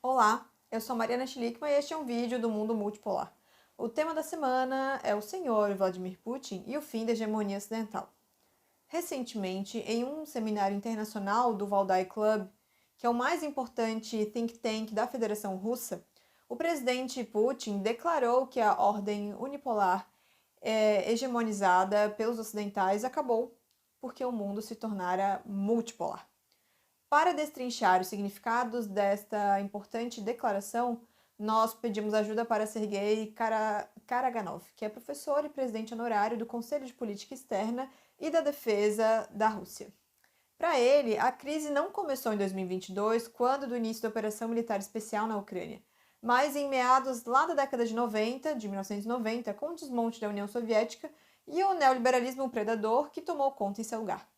Olá, eu sou Mariana Schlickman e este é um vídeo do Mundo Multipolar. O tema da semana é o senhor Vladimir Putin e o fim da hegemonia ocidental. Recentemente, em um seminário internacional do Valdai Club, que é o mais importante think tank da Federação Russa, o presidente Putin declarou que a ordem unipolar hegemonizada pelos ocidentais acabou porque o mundo se tornara multipolar. Para destrinchar os significados desta importante declaração, nós pedimos ajuda para Sergei Karaganov, que é professor e presidente honorário do Conselho de Política Externa e da Defesa da Rússia. Para ele, a crise não começou em 2022, quando do início da operação militar especial na Ucrânia, mas em meados lá da década de 90, de 1990, com o desmonte da União Soviética e o neoliberalismo predador que tomou conta em seu lugar.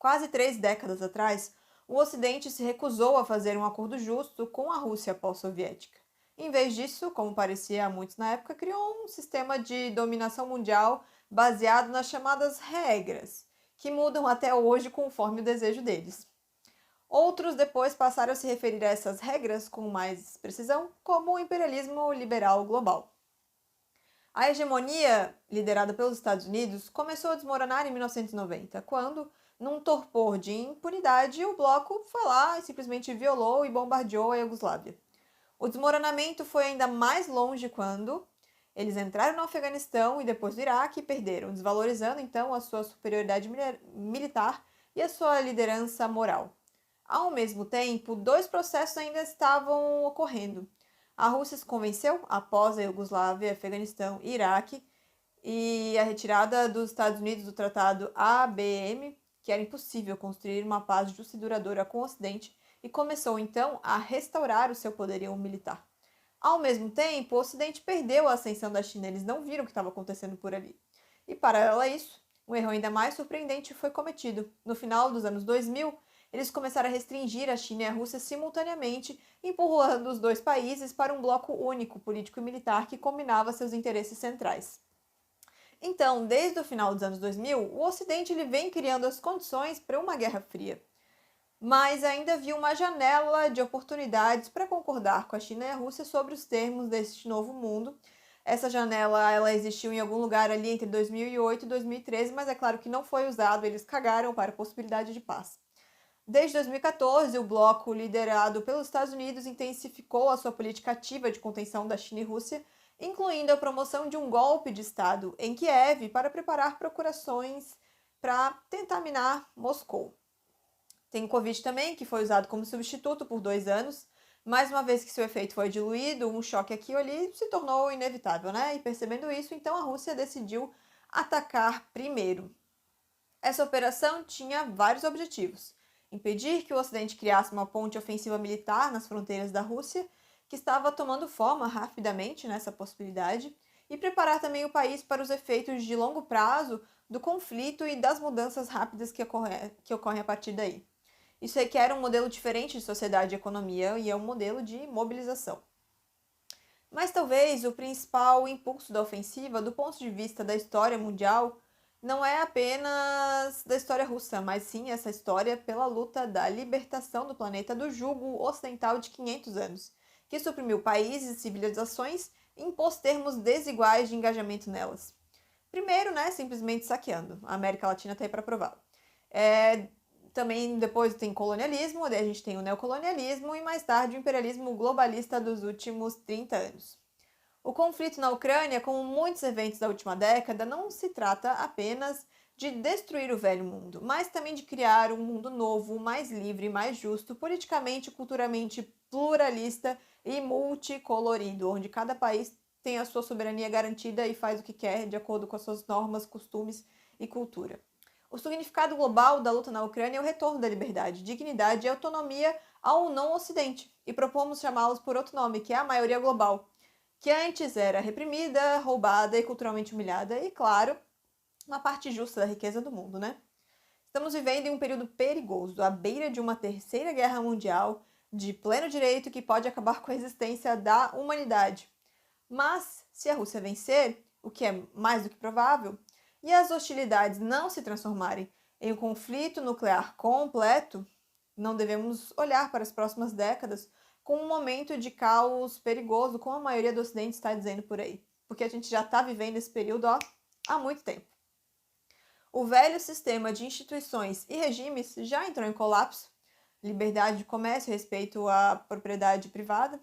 Quase 3 décadas atrás, o Ocidente se recusou a fazer um acordo justo com a Rússia pós-soviética. Em vez disso, como parecia a muitos na época, criou um sistema de dominação mundial baseado nas chamadas regras, que mudam até hoje conforme o desejo deles. Outros depois passaram a se referir a essas regras com mais precisão como o imperialismo liberal global. A hegemonia liderada pelos Estados Unidos começou a desmoronar em 1990, quando, num torpor de impunidade, o bloco foi lá e simplesmente violou e bombardeou a Iugoslávia. O desmoronamento foi ainda mais longe quando eles entraram no Afeganistão e depois no Iraque e perderam, desvalorizando então a sua superioridade militar e a sua liderança moral. Ao mesmo tempo, dois processos ainda estavam ocorrendo. A Rússia se convenceu, após a Iugoslávia, Afeganistão e Iraque, e a retirada dos Estados Unidos do Tratado ABM, que era impossível construir uma paz justa e duradoura com o Ocidente, e começou então a restaurar o seu poderio militar. Ao mesmo tempo, o Ocidente perdeu a ascensão da China, eles não viram o que estava acontecendo por ali. E, paralelo a isso, um erro ainda mais surpreendente foi cometido. No final dos anos 2000, eles começaram a restringir a China e a Rússia simultaneamente, empurrando os dois países para um bloco único político e militar que combinava seus interesses centrais. Então, desde o final dos anos 2000, o Ocidente ele vem criando as condições para uma Guerra Fria, mas ainda havia uma janela de oportunidades para concordar com a China e a Rússia sobre os termos deste novo mundo. Essa janela ela existiu em algum lugar ali entre 2008 e 2013, mas é claro que não foi usado, eles cagaram para a possibilidade de paz. Desde 2014, o bloco liderado pelos Estados Unidos intensificou a sua política ativa de contenção da China e Rússia, incluindo a promoção de um golpe de Estado em Kiev para preparar procurações para tentar minar Moscou. Tem o Covid também, que foi usado como substituto por 2 anos. Mais uma vez que seu efeito foi diluído, um choque aqui ou ali se tornou inevitável, né? E percebendo isso, então a Rússia decidiu atacar primeiro. Essa operação tinha vários objetivos: impedir que o Ocidente criasse uma ponte ofensiva militar nas fronteiras da Rússia, que estava tomando forma rapidamente nessa possibilidade, e preparar também o país para os efeitos de longo prazo do conflito e das mudanças rápidas que ocorrem a partir daí. Isso requer um modelo diferente de sociedade e economia e é um modelo de mobilização. Mas talvez o principal impulso da ofensiva, do ponto de vista da história mundial, não é apenas da história russa, mas sim essa história pela luta da libertação do planeta do jugo ocidental de 500 anos, que suprimiu países e civilizações e impôs termos desiguais de engajamento nelas. Primeiro, né, simplesmente saqueando. A América Latina está aí para provar. Também depois tem colonialismo, daí a gente tem o neocolonialismo e mais tarde o imperialismo globalista dos últimos 30 anos. O conflito na Ucrânia, como muitos eventos da última década, não se trata apenas de destruir o velho mundo, mas também de criar um mundo novo, mais livre, mais justo, politicamente e culturalmente pluralista e multicolorido, onde cada país tem a sua soberania garantida e faz o que quer de acordo com as suas normas, costumes e cultura. O significado global da luta na Ucrânia é o retorno da liberdade, dignidade e autonomia ao não-ocidente, e propomos chamá-los por outro nome, que é a maioria global, que antes era reprimida, roubada e culturalmente humilhada, e, claro, uma parte justa da riqueza do mundo, né? Estamos vivendo em um período perigoso, à beira de uma terceira guerra mundial, de pleno direito que pode acabar com a existência da humanidade. Mas, se a Rússia vencer, o que é mais do que provável, e as hostilidades não se transformarem em um conflito nuclear completo, Não devemos olhar para as próximas décadas como um momento de caos perigoso, como a maioria do Ocidente está dizendo por aí, porque a gente já está vivendo esse período há muito tempo. O velho sistema de instituições e regimes já entrou em colapso, liberdade de comércio e respeito à propriedade privada.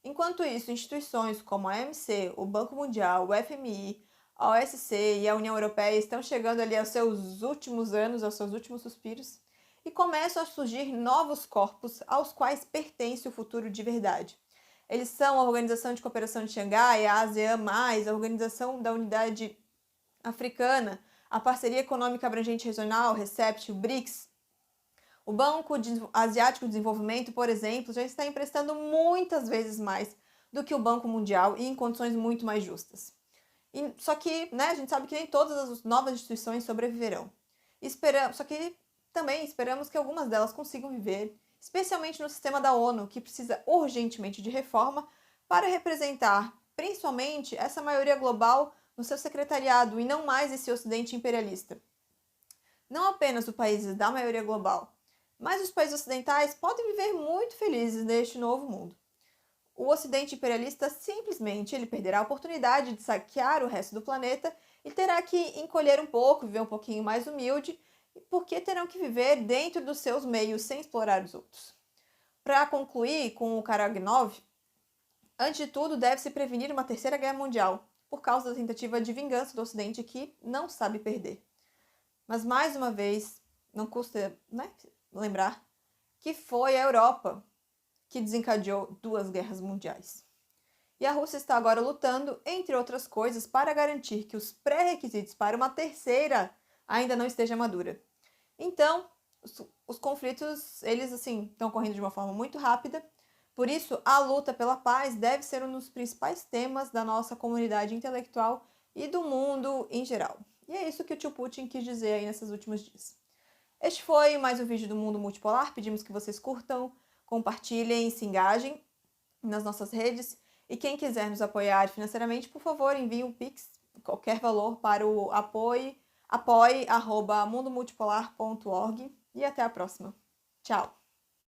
Enquanto isso, instituições como a OMC, o Banco Mundial, o FMI, a OSCE e a União Europeia estão chegando ali aos seus últimos anos, aos seus últimos suspiros, e começam a surgir novos corpos aos quais pertence o futuro de verdade. Eles são a Organização de Cooperação de Xangai, a ASEAN+, a Organização da Unidade Africana, a Parceria Econômica Abrangente Regional, RCEP, o BRICS. O Banco Asiático de Desenvolvimento, por exemplo, já está emprestando muitas vezes mais do que o Banco Mundial e em condições muito mais justas. Só que, a gente sabe que nem todas as novas instituições sobreviverão. Só que também esperamos que algumas delas consigam viver, especialmente no sistema da ONU, que precisa urgentemente de reforma para representar, principalmente, essa maioria global no seu secretariado e não mais esse ocidente imperialista. Não apenas os países da maioria global, mas os países ocidentais podem viver muito felizes neste novo mundo. O ocidente imperialista simplesmente ele perderá a oportunidade de saquear o resto do planeta e terá que encolher um pouco, viver um pouquinho mais humilde, porque terão que viver dentro dos seus meios sem explorar os outros. Para concluir com o Karaganov, antes de tudo deve-se prevenir uma terceira guerra mundial, por causa da tentativa de vingança do ocidente que não sabe perder. Mas mais uma vez, não custa lembrar que foi a Europa que desencadeou 2 guerras mundiais. E a Rússia está agora lutando, entre outras coisas, para garantir que os pré-requisitos para uma terceira ainda não esteja madura. Então, os conflitos, eles estão correndo de uma forma muito rápida. Por isso, a luta pela paz deve ser um dos principais temas da nossa comunidade intelectual e do mundo em geral. E é isso que o tio Putin quis dizer aí nesses últimos dias. Este foi mais um vídeo do Mundo Multipolar. Pedimos que vocês curtam, compartilhem, se engajem nas nossas redes. E quem quiser nos apoiar financeiramente, por favor, envie um Pix, qualquer valor, para o apoie@mundomultipolar.org. E até a próxima. Tchau!